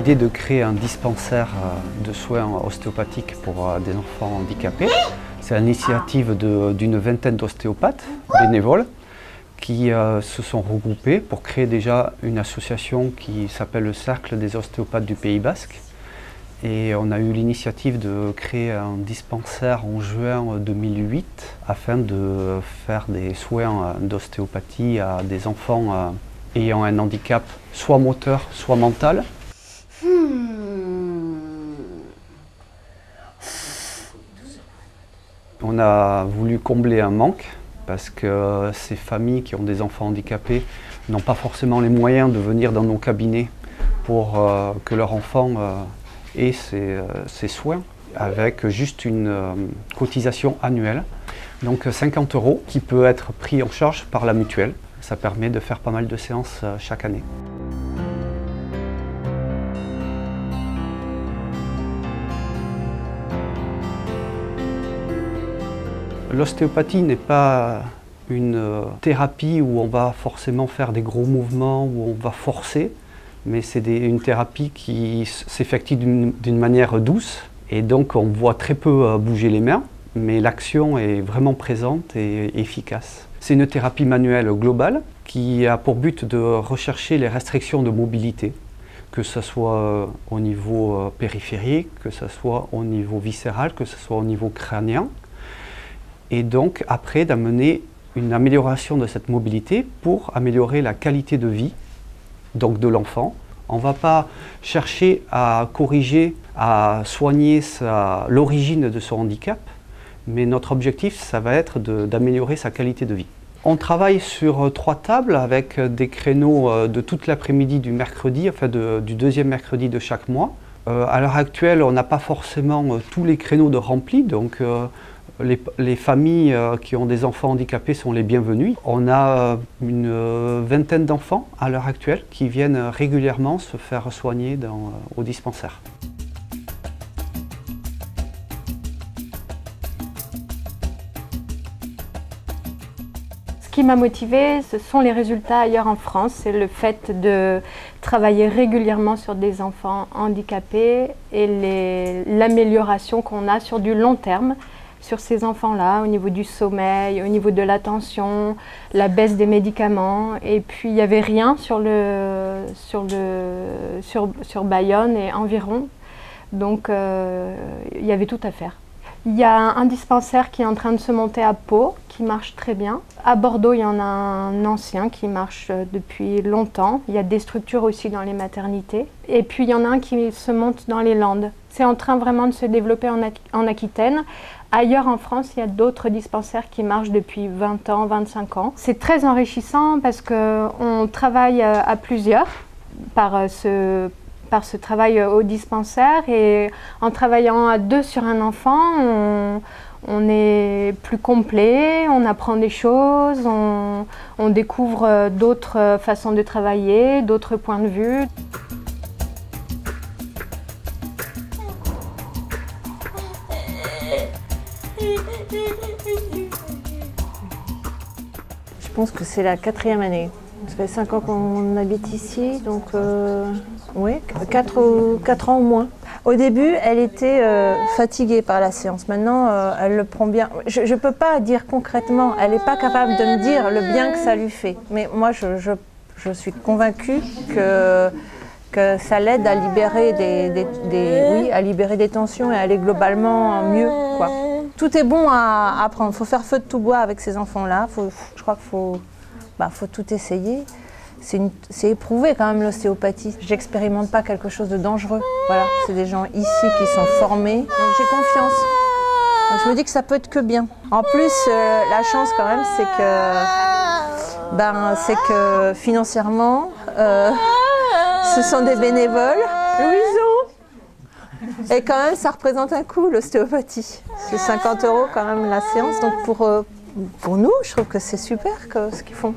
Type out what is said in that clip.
l'idée de créer un dispensaire de soins ostéopathiques pour des enfants handicapés. C'est l'initiative d'une vingtaine d'ostéopathes bénévoles qui se sont regroupés pour créer déjà une association qui s'appelle le Cercle des ostéopathes du Pays Basque. Et on a eu l'initiative de créer un dispensaire en juin 2008 afin de faire des soins d'ostéopathie à des enfants ayant un handicap soit moteur, soit mental. On a voulu combler un manque parce que ces familles qui ont des enfants handicapés n'ont pas forcément les moyens de venir dans nos cabinets pour que leur enfant ait ses soins avec juste une cotisation annuelle. Donc 50 € qui peut être pris en charge par la mutuelle. Ça permet de faire pas mal de séances chaque année. L'ostéopathie n'est pas une thérapie où on va forcément faire des gros mouvements, où on va forcer, mais c'est une thérapie qui s'effectue d'une manière douce et donc on voit très peu bouger les mains, mais l'action est vraiment présente et efficace. C'est une thérapie manuelle globale qui a pour but de rechercher les restrictions de mobilité, que ce soit au niveau périphérique, que ce soit au niveau viscéral, que ce soit au niveau crânien. Et donc après d'amener une amélioration de cette mobilité pour améliorer la qualité de vie donc de l'enfant. On ne va pas chercher à corriger, à soigner l'origine de son handicap, mais notre objectif, ça va être d'améliorer sa qualité de vie. On travaille sur 3 tables avec des créneaux de toute l'après-midi du mercredi, enfin du deuxième mercredi de chaque mois. À l'heure actuelle, on n'a pas forcément tous les créneaux de remplis, donc les familles qui ont des enfants handicapés sont les bienvenues. On a une vingtaine d'enfants à l'heure actuelle qui viennent régulièrement se faire soigner au dispensaire. Ce qui m'a motivée, ce sont les résultats ailleurs en France. C'est le fait de travailler régulièrement sur des enfants handicapés et l'amélioration qu'on a sur du long terme sur ces enfants-là, au niveau du sommeil, au niveau de l'attention, la baisse des médicaments. Et puis il n'y avait rien sur Bayonne et environ. Donc il y avait tout à faire. Il y a un dispensaire qui est en train de se monter à Pau, qui marche très bien. À Bordeaux, il y en a un ancien qui marche depuis longtemps. Il y a des structures aussi dans les maternités. Et puis il y en a un qui se monte dans les Landes. C'est en train vraiment de se développer en Aquitaine. Ailleurs en France, il y a d'autres dispensaires qui marchent depuis 20 ans, 25 ans. C'est très enrichissant parce qu'on travaille à plusieurs par ce travail au dispensaire, et en travaillant à 2 sur un enfant, on est plus complet, on apprend des choses, on découvre d'autres façons de travailler, d'autres points de vue. Je pense que c'est la 4e année. Ça fait 5 ans qu'on habite ici, donc oui, 4 ans au moins. Au début, elle était fatiguée par la séance. Maintenant, elle le prend bien. Je ne peux pas dire concrètement, elle n'est pas capable de me dire le bien que ça lui fait. Mais moi, je suis convaincue que ça l'aide à libérer à libérer des tensions et à aller globalement mieux, quoi. Tout est bon à apprendre. Il faut faire feu de tout bois avec ces enfants-là. Je crois qu'il faut tout essayer. C'est éprouvé quand même l'ostéopathie. J'expérimente pas quelque chose de dangereux. Voilà, c'est des gens ici qui sont formés. Donc j'ai confiance. Donc je me dis que ça peut être que bien. En plus, la chance quand même, c'est que financièrement, ce sont des bénévoles. Louison. Et quand même, ça représente un coût, l'ostéopathie. C'est 50 € quand même la séance. Donc pour nous, je trouve que c'est super ce qu'ils font.